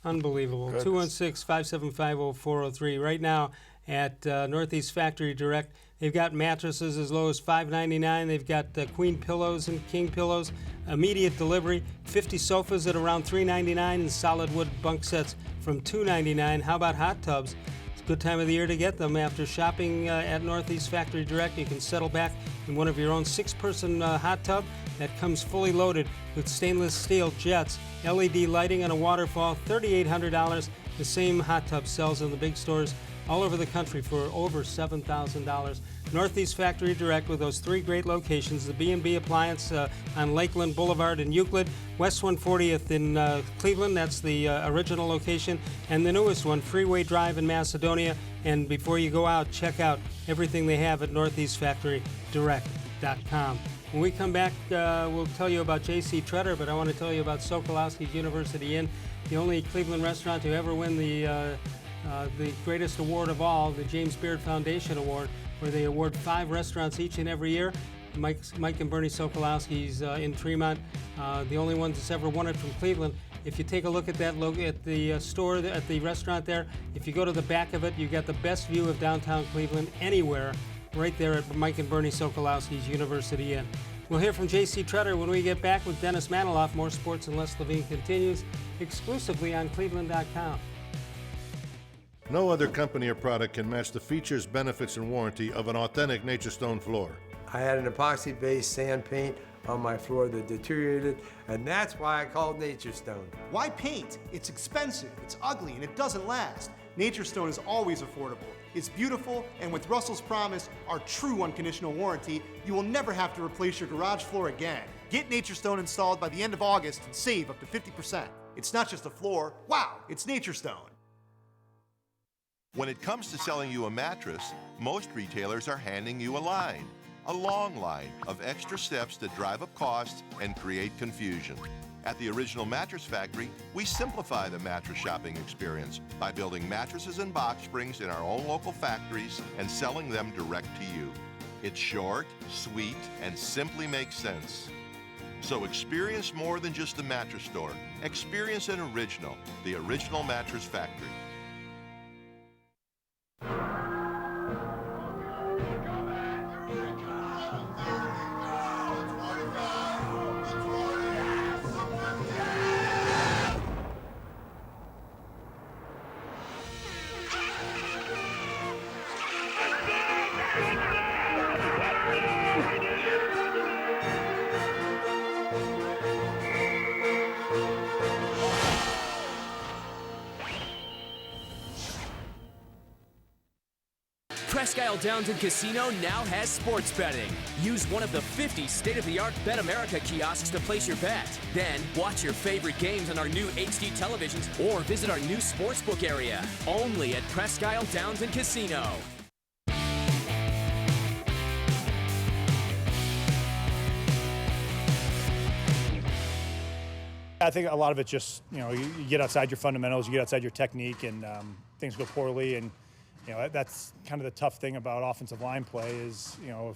Unbelievable. Goodness. 216-575-0403. Right now at Northeast Factory Direct, they've got mattresses as low as $5.99. They've got queen pillows and king pillows. Immediate delivery. 50 sofas at around $3.99 and solid wood bunk sets from $2.99. How about hot tubs? It's a good time of the year to get them. After shopping at Northeast Factory Direct, you can settle back in one of your own 6-person hot tub that comes fully loaded with stainless steel jets, LED lighting, and a waterfall. $3,800 The same hot tub sells in the big stores all over the country for over $7,000. Northeast Factory Direct with those 3 great locations, the B&B Appliance on Lakeland Boulevard in Euclid, West 140th in Cleveland, that's the original location, and the newest one, Freeway Drive in Macedonia. And before you go out, check out everything they have at northeastfactorydirect.com. When we come back, we'll tell you about jc-tretter, but I want to tell you about Sokolowski's University Inn, the only Cleveland restaurant to ever win the greatest award of all, the James Beard Foundation Award, where they award 5 restaurants each and every year. Mike and Bernie Sokolowski's in Tremont, the only ones that's ever won it from Cleveland. If you take a look at that at the store, at the restaurant there, if you go to the back of it, you got the best view of downtown Cleveland anywhere, right there at Mike and Bernie Sokolowski's University Inn. We'll hear from jc-tretter when we get back with Dennis-Manoloff. More Sports and Les-Levine continues exclusively on cleveland.com. No other company or product can match the features, benefits, and warranty of an authentic Nature Stone floor. I had an epoxy-based sand paint on my floor that deteriorated, and that's why I called Nature Stone. Why paint? It's expensive, it's ugly, and it doesn't last. Nature Stone is always affordable. It's beautiful, and with Russell's Promise, our true unconditional warranty, you will never have to replace your garage floor again. Get Nature Stone installed by the end of August and save up to 50%. It's not just a floor, wow, it's Nature Stone. When it comes to selling you a mattress, most retailers are handing you a line. A long line of extra steps that drive up costs and create confusion. At the Original Mattress Factory, we simplify the mattress shopping experience by building mattresses and box springs in our own local factories and selling them direct to you. It's short, sweet, and simply makes sense. So experience more than just the mattress store. Experience an original, the Original Mattress Factory. Presque Isle Downton Casino now has sports betting. Use one of the 50 state-of-the-art Bet America kiosks to place your bet. Then, watch your favorite games on our new HD televisions or visit our new sportsbook area. Only at Presque Isle Downton Casino. I think a lot of it just, you get outside your fundamentals, you get outside your technique, and things go poorly. And that's kind of the tough thing about offensive line play is, if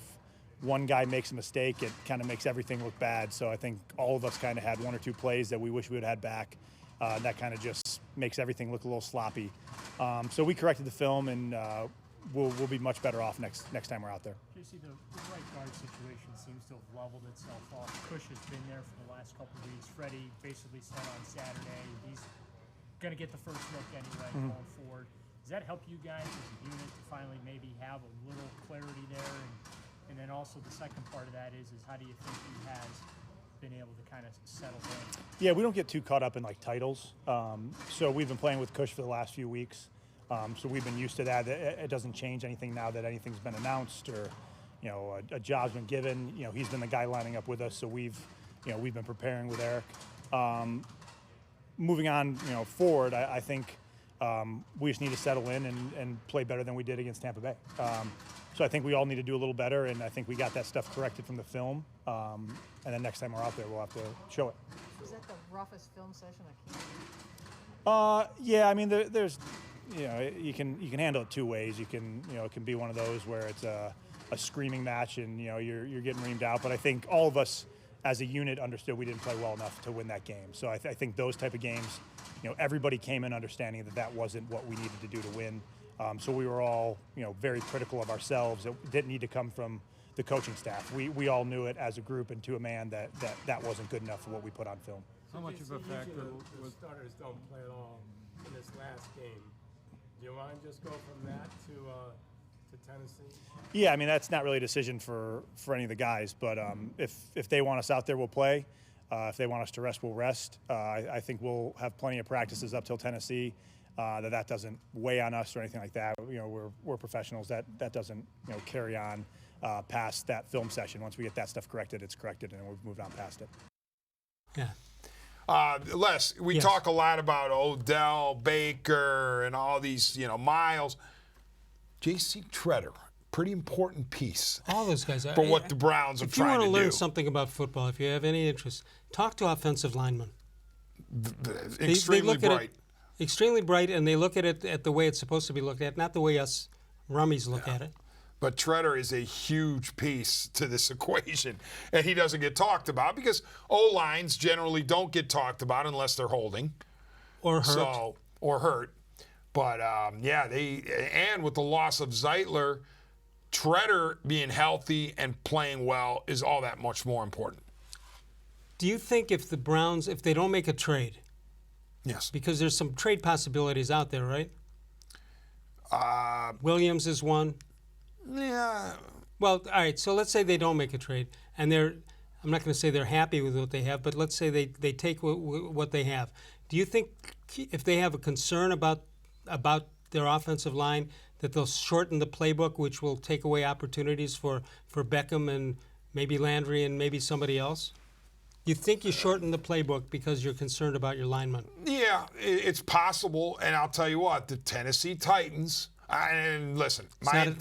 one guy makes a mistake, it kind of makes everything look bad. So I think all of us kind of had 1 or 2 plays that we wish we would have had back. That kind of just makes everything look a little sloppy. So we corrected the film, and we'll be much better off next time we're out there. JC, the right guard situation seems to have leveled itself off. Cush has been there for the last couple of weeks. Freddie basically said on Saturday he's going to get the first look anyway going forward. Does that help you guys as a unit to finally maybe have a little clarity there? And then also the second part of that is how do you think he has been able to kind of settle in? Yeah, we don't get too caught up in titles. So we've been playing with Cush for the last few weeks. So we've been used to that. It doesn't change anything now that anything's been announced or, a job's been given. He's been the guy lining up with us. So we've been preparing with Eric. Moving on, forward, I think we just need to settle in and play better than we did against Tampa Bay. So I think we all need to do a little better, and I think we got that stuff corrected from the film. And then next time we're out there, we'll have to show it. Was that the roughest film session? Yeah, I mean, there's, you can handle it 2 ways. You can, it can be one of those where it's a screaming match and, you're getting reamed out. But I think all of us as a unit understood we didn't play well enough to win that game. So I think those type of games, everybody came in understanding that wasn't what we needed to do to win. So we were all, very critical of ourselves. It didn't need to come from the coaching staff. We all knew it as a group and to a man that wasn't good enough for what we put on film. How much of a factor was starters don't play at all in this last game? Do you want to just go from that to Tennessee? Yeah, I mean, that's not really a decision for any of the guys, but if they want us out there, we'll play. If they want us to rest, we'll rest. I think we'll have plenty of practices up till Tennessee. that doesn't weigh on us or anything like that. You know, we're professionals. That doesn't, you know, carry on past that film session. Once we get that stuff corrected, it's corrected, and we've moved on past it. Yeah. Les, we talk a lot about Odell, Baker, and all these, you know, Miles. jc-tretter, pretty important piece. All those guys. For what the Browns are trying to do. If you want to learn something about football, if you have any interest, talk to offensive linemen. Extremely bright. Extremely bright, and they look at it at the way it's supposed to be looked at, not the way us rummies look at it. But Tretter is a huge piece to this equation, and he doesn't get talked about because O-lines generally don't get talked about unless they're holding. Or hurt. Or hurt. But, and with the loss of Zeitler, Tretter being healthy and playing well is all that much more important. Do you think if the Browns, if they don't make a trade, yes, because there's some trade possibilities out there, right? Williams is one. Yeah. Well, all right, so let's say they don't make a trade, and I'm not going to say they're happy with what they have, but let's say they take what they have. Do you think if they have a concern about their offensive line that they'll shorten the playbook, which will take away opportunities for Beckham and maybe Landry and maybe somebody else? You think you shorten the playbook because you're concerned about your linemen? Yeah, it's possible, and I'll tell you what, the Tennessee Titans, and listen, my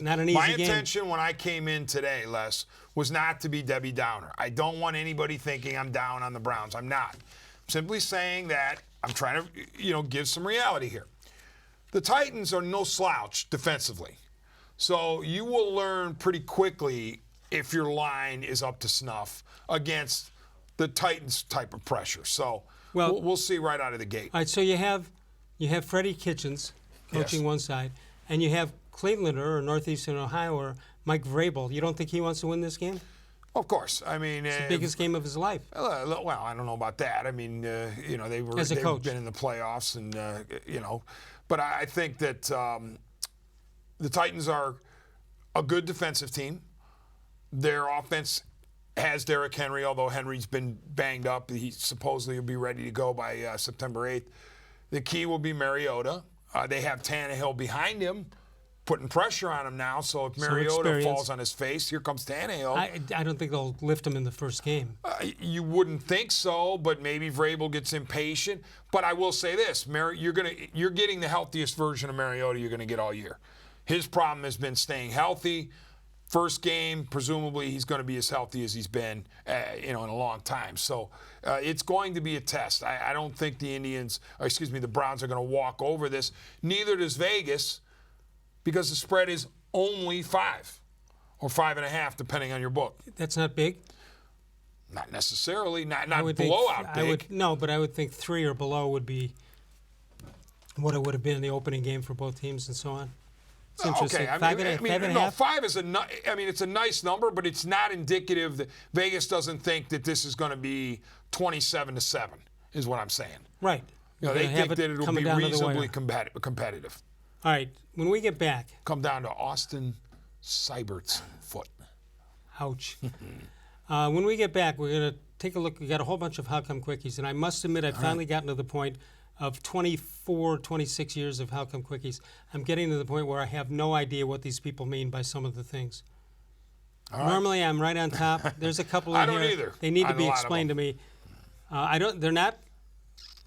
intention when I came in today, Les, was not to be Debbie Downer. I don't want anybody thinking I'm down on the Browns. I'm not. I'm simply saying that I'm trying to, give some reality here. The Titans are no slouch defensively. So you will learn pretty quickly if your line is up to snuff against the Titans type of pressure. So we'll see right out of the gate. All right, so you have Freddie-Kitchens coaching one side, and you have Clevelander or Northeastern Ohio or Mike Vrabel. You don't think he wants to win this game? Of course. I mean, it's the biggest game of his life. Well, I don't know about that. I mean, they've been in the playoffs, and but I think that the Titans are a good defensive team. Their offense has Derrick Henry, although Henry's been banged up. He supposedly will be ready to go by September 8th. The key will be Mariota. They have Tannehill behind him, putting pressure on him now. So if Mariota falls on his face, here comes Tannehill. I don't think they'll lift him in the first game. You wouldn't think so, but maybe Vrabel gets impatient. But I will say this: you're getting the healthiest version of Mariota you're going to get all year. His problem has been staying healthy. First game, presumably he's going to be as healthy as he's been, in a long time. So it's going to be a test. I don't think the Browns are going to walk over this. Neither does Vegas, because the spread is only 5 or 5.5, depending on your book. That's not big. Not necessarily. Not blowout big. But I would think 3 or below would be what it would have been in the opening game for both teams and so on. It's interesting. Okay, 5 is it's a nice number, but it's not indicative that Vegas doesn't think that this is going to be 27-7, is what I'm saying. Right. They think that it'll be reasonably competitive. All right. When we get back, come down to Austin Seibert's foot. Ouch. When we get back, we're going to take a look. We got a whole bunch of How Come Quickies, and I must admit, I've finally gotten to the point of 24, 26 years of How Come Quickies. I'm getting to the point where I have no idea what these people mean by some of the things. Normally, I'm right on top. There's a couple in here. I don't either. They need to be explained to me. They're not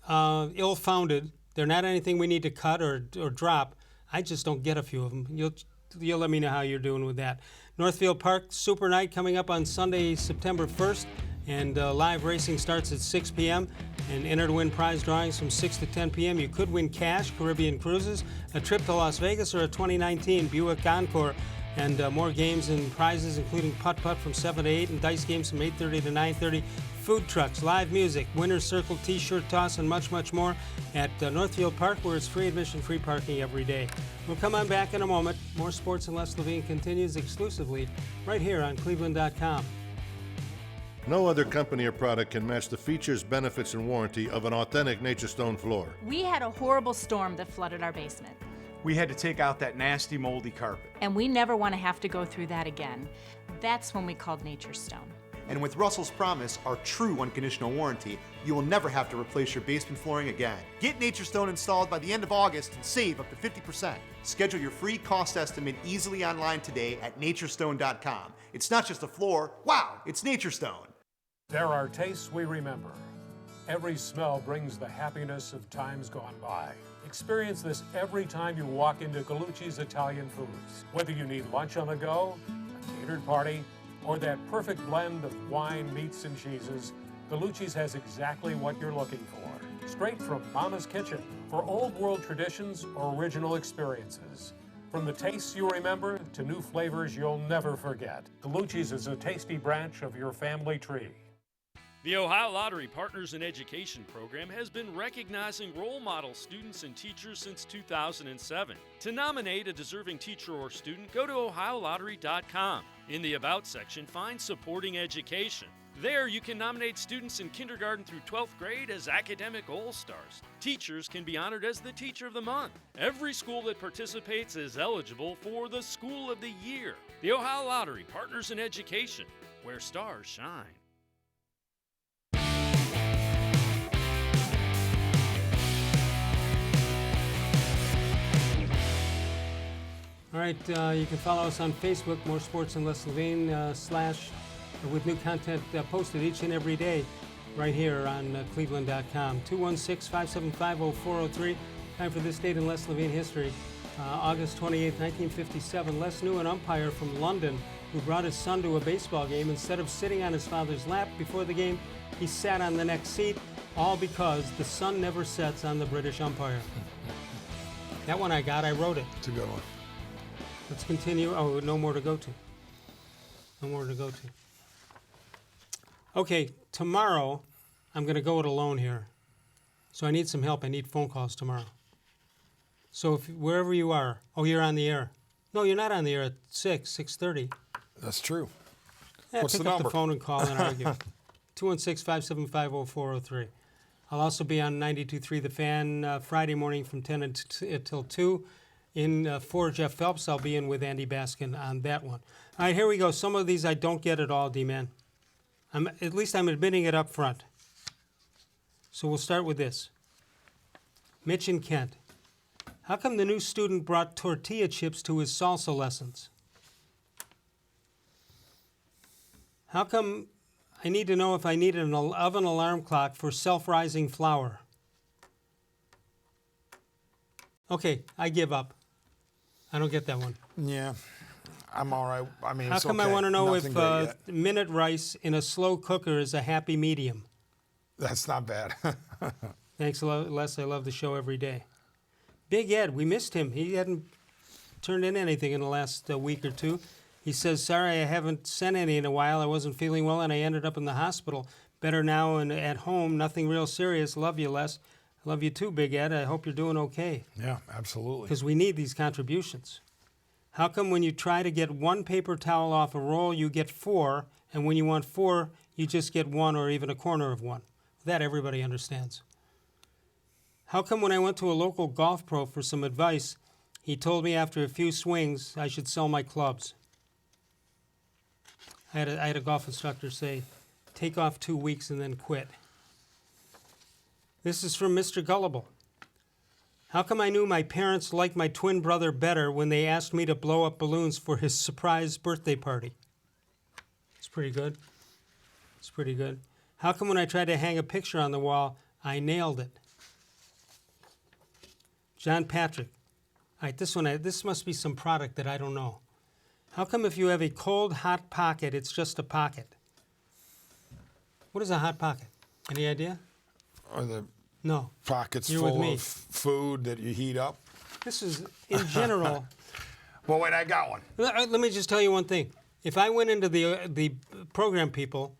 ill-founded. They're not anything we need to cut or drop. I just don't get a few of them. You'll let me know how you're doing with that. Northfield Park Super Night coming up on Sunday, September 1st. And live racing starts at 6 p.m. and enter to win prize drawings from 6 to 10 p.m. You could win cash, Caribbean cruises, a trip to Las Vegas, or a 2019 Buick Encore. And more games and prizes, including putt-putt from 7 to 8 and dice games from 8:30 to 9:30. Food trucks, live music, winner's circle, T-shirt toss, and much, much more at Northfield Park, where it's free admission, free parking every day. We'll come on back in a moment. More Sports and Les-Levine continues exclusively right here on cleveland.com. No other company or product can match the features, benefits, and warranty of an authentic Nature Stone floor. We had a horrible storm that flooded our basement. We had to take out that nasty moldy carpet. And we never want to have to go through that again. That's when we called Nature Stone. And with Russell's Promise, our true unconditional warranty, you will never have to replace your basement flooring again. Get Nature's Stone installed by the end of August and save up to 50%. Schedule your free cost estimate easily online today at dennis-manoloff.com. It's not just a floor, wow, it's Nature's Stone. There are tastes we remember. Every smell brings the happiness of times gone by. Experience this every time you walk into Gallucci's Italian Foods. Whether you need lunch on the go, a catered party, or that perfect blend of wine, meats, and cheeses, Gallucci's has exactly what you're looking for. Straight from Mama's Kitchen for old world traditions or original experiences. From the tastes you remember to new flavors you'll never forget. Gallucci's is a tasty branch of your family tree. The Ohio Lottery Partners in Education program has been recognizing role model students and teachers since 2007. To nominate a deserving teacher or student, go to OhioLottery.com. In the About section, find Supporting Education. There, you can nominate students in kindergarten through 12th grade as academic all-stars. Teachers can be honored as the Teacher of the Month. Every school that participates is eligible for the School of the Year. The Ohio Lottery Partners in Education, where stars shine. All right, you can follow us on Facebook, More Sports and Les-Levine, with new content posted each and every day right here on cleveland.com. 216-575-0403. Time for this date in Les-Levine history. August 28, 1957. Les knew an umpire from London who brought his son to a baseball game. Instead of sitting on his father's lap before the game, he sat on the next seat, all because the son never sets on the British umpire. That one I got, I wrote it. It's a good one. Let's continue. Oh, no more to go to. No more to go to. Okay, tomorrow I'm going to go it alone here. So I need some help. I need phone calls tomorrow. So if wherever you are, oh, you're on the air. No, you're not on the air at 6:30. That's true. Yeah, What's pick the up number? the phone and call and argue. 216-575-0403. I'll also be on 92.3 The Fan Friday morning from 10 until 2. For Jeff Phelps, I'll be in with Andy Baskin on that one. All right, here we go. Some of these I don't get at all, D-Man. At least I'm admitting it up front. So we'll start with this. Mitch in Kent. How come the new student brought tortilla chips to his salsa lessons? How come I need to know if I need an oven alarm clock for self-rising flour? Okay, I give up. I don't get that one. Yeah, I'm all right. I mean, how it's come okay. I want to know Nothing if great yet. minute rice in a slow cooker is a happy medium? That's not bad. Thanks a lot, Les. I love the show every day. Big Ed, we missed him. He hadn't turned in anything in the last week or two. He says, sorry, I haven't sent any in a while. I wasn't feeling well, and I ended up in the hospital. Better now and at home. Nothing real serious. Love you, Les. Love you too, Big Ed. I hope you're doing okay. Yeah, absolutely. Because we need these contributions. How come when you try to get one paper towel off a roll, you get 4, and when you want 4, you just get 1 or even a corner of 1? That everybody understands. How come when I went to a local golf pro for some advice, he told me after a few swings I should sell my clubs? I had a golf instructor say, take off 2 weeks and then quit. This is from Mr. Gullible. How come I knew my parents liked my twin brother better when they asked me to blow up balloons for his surprise birthday party? It's pretty good. It's pretty good. How come when I tried to hang a picture on the wall, I nailed it? John Patrick. All right, this must be some product that I don't know. How come if you have a cold, hot pocket, it's just a pocket? What is a hot pocket? Any idea? Or the No. pockets You're with full me. of food that you heat up. This is, in general... Well, wait, I got one. Let me just tell you one thing. If I went into the program people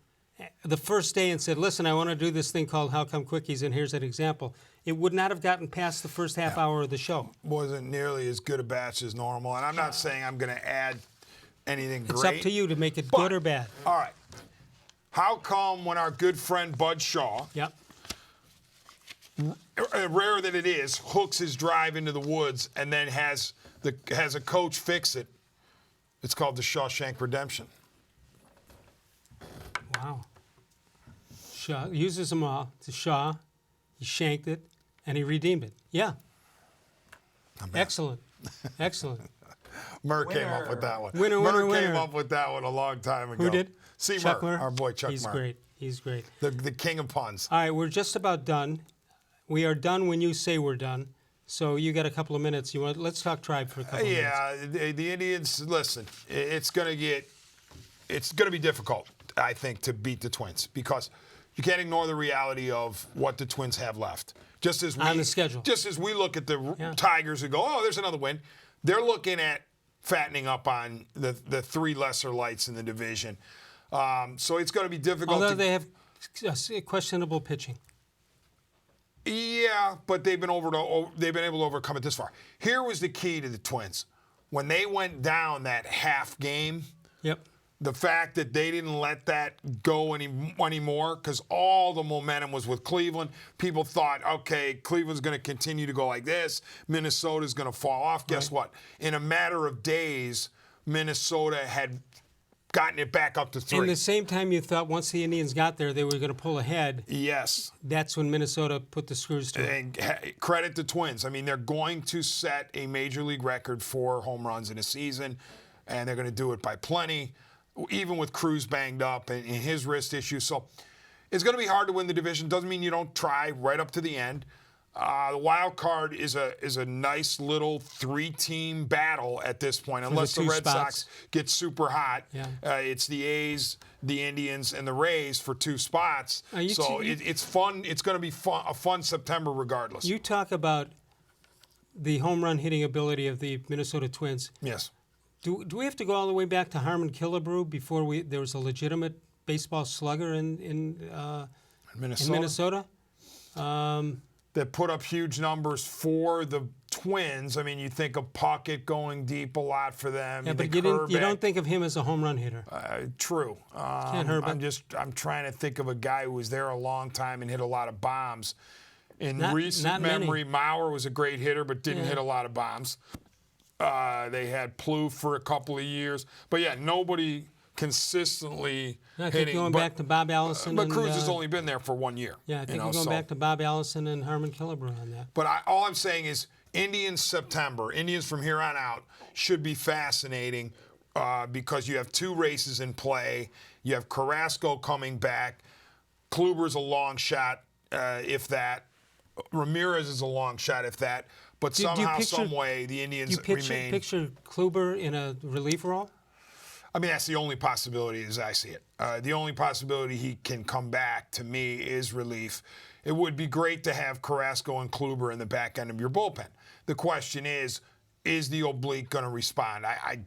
the first day and said, listen, I want to do this thing called How Come Quickies, and here's an example, it would not have gotten past the first half hour of the show. Wasn't nearly as good a batch as normal, and I'm not saying I'm going to add anything It's great. up to you to make it good or bad. All right. How come when our good friend Bud Shaw, yep, rare that it is, hooks his drive into the woods and then has a coach fix it, it's called the Shawshank Redemption? Wow. Shaw uses them all to Shaw. He shanked it, and he redeemed it. Yeah. Excellent. Excellent. Murr came up with that one. Winner, Murr winner, came winner. up with that one a long time ago. Who did? Chuck Murr, our boy Chuck He's Murr. great. He's great. The king of puns. All right, we're just about done. We are done when you say we're done. So you got a couple of minutes. Let's talk Tribe for a couple of minutes. Yeah, the Indians. Listen, it's going to be difficult, I think, to beat the Twins because you can't ignore the reality of what the Twins have left. Just as on the schedule. Just as we look at the Tigers and go, oh, there's another win. They're looking at fattening up on the three lesser lights in the division. So it's going to be difficult. Although they have questionable pitching. Yeah, but they've been able to overcome it this far. Here was the key to the Twins. When they went down that half game, the fact that they didn't let that go anymore, because all the momentum was with Cleveland. People thought, okay, Cleveland's going to continue to go like this. Minnesota's going to fall off. Guess what? In a matter of days, Minnesota had gotten it back up to 3. In the same time you thought once the Indians got there, they were going to pull ahead. Yes. That's when Minnesota put the screws to it. And credit the Twins. I mean, they're going to set a major league record for home runs in a season, and they're going to do it by plenty, even with Cruz banged up and his wrist issue. So it's going to be hard to win the division. Doesn't mean you don't try right up to the end. The wild card is a nice little 3-team battle at this point, unless the Red Sox get super hot. Yeah. It's the A's, the Indians, and the Rays for 2 spots. So it's fun. It's going to be a fun September regardless. You talk about the home run hitting ability of the Minnesota Twins. Yes. Do we have to go all the way back to Harmon Killebrew before there was a legitimate baseball slugger in Minnesota? That put up huge numbers for the Twins. I mean, you think of Puckett going deep a lot for them. Yeah, but you don't think of him as a home run hitter. True. I'm trying to think of a guy who was there a long time and hit a lot of bombs. In recent memory, Mauer was a great hitter but didn't hit a lot of bombs. They had Plouffe for a couple of years. But, yeah, nobody consistently I think going back to Bob Allison. But Cruz has only been there for 1 year. Yeah, I think you're going back to Bob Allison and Harmon Killebrew on that. But all I'm saying is Indians from here on out should be fascinating because you have 2 races in play. You have Carrasco coming back. Kluber's a long shot, if that. Ramirez is a long shot, if that. But somehow, some way, the Indians remain. Picture Kluber in a relief role? I mean, that's the only possibility as I see it. The only possibility he can come back, to me, is relief. It would be great to have Carrasco and Kluber in the back end of your bullpen. The question is the oblique going to respond? I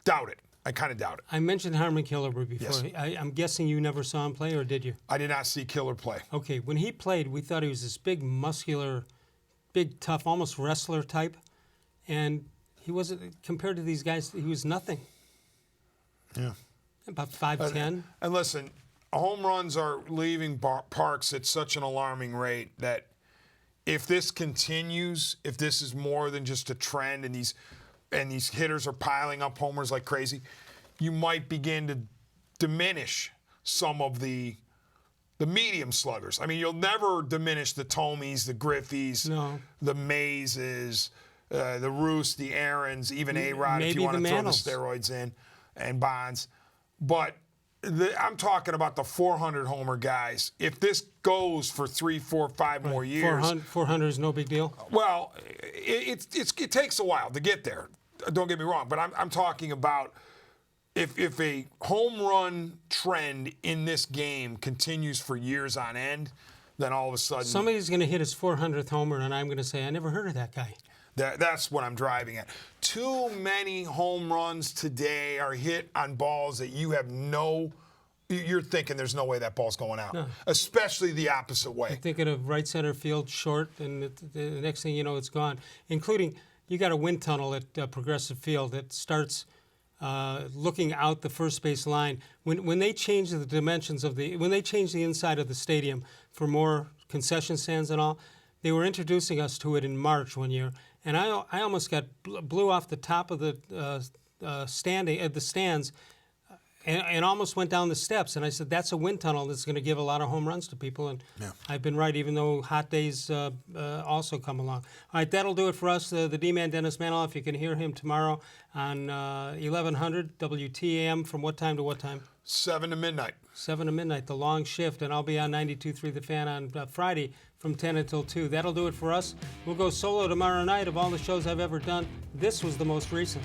doubt it. I kind of doubt it. I mentioned Harmon Killebrew before. Yes. I'm guessing you never saw him play, or did you? I did not see Killer play. Okay, when he played, we thought he was this big, muscular, big, tough, almost wrestler type, and he wasn't, compared to these guys, he was nothing. Yeah. About 5'10". And listen, home runs are leaving parks at such an alarming rate that if this continues, if this is more than just a trend and these hitters are piling up homers like crazy, you might begin to diminish some of the medium sluggers. I mean, you'll never diminish the Tomies, the Griffeys, the Mazes, the Roos, the Aarons, even A-Rod if you want to throw the steroids in, and Bonds. But I'm talking about the 400-homer guys. If this goes for 3, 4, 5 more years. 400 is no big deal? Well, it takes a while to get there. Don't get me wrong. But I'm talking about if a home run trend in this game continues for years on end, then all of a sudden. Somebody's going to hit his 400th homer, and I'm going to say, I never heard of that guy. That's what I'm driving at. Too many home runs today are hit on balls that you have you're thinking there's no way that ball's going out, especially the opposite way. I'm thinking of right center field short, and the next thing you know, it's gone. Including, you got a wind tunnel at Progressive Field that starts looking out the first base line. When they change the dimensions when they change the inside of the stadium for more concession stands and all, they were introducing us to it in March one year. And I almost blew off the top of the stands and almost went down the steps. And I said, that's a wind tunnel that's going to give a lot of home runs to people. And I've been right, even though hot days also come along. All right, that'll do it for us. The D-Man, Dennis-Manoloff. You can hear him tomorrow on 1100 WTAM from what time to what time? 7 to midnight. 7 to midnight, the long shift. And I'll be on 92.3 The Fan on Friday from 10 until 2. That'll do it for us. We'll go solo tomorrow night. Of all the shows I've ever done, this was the most recent.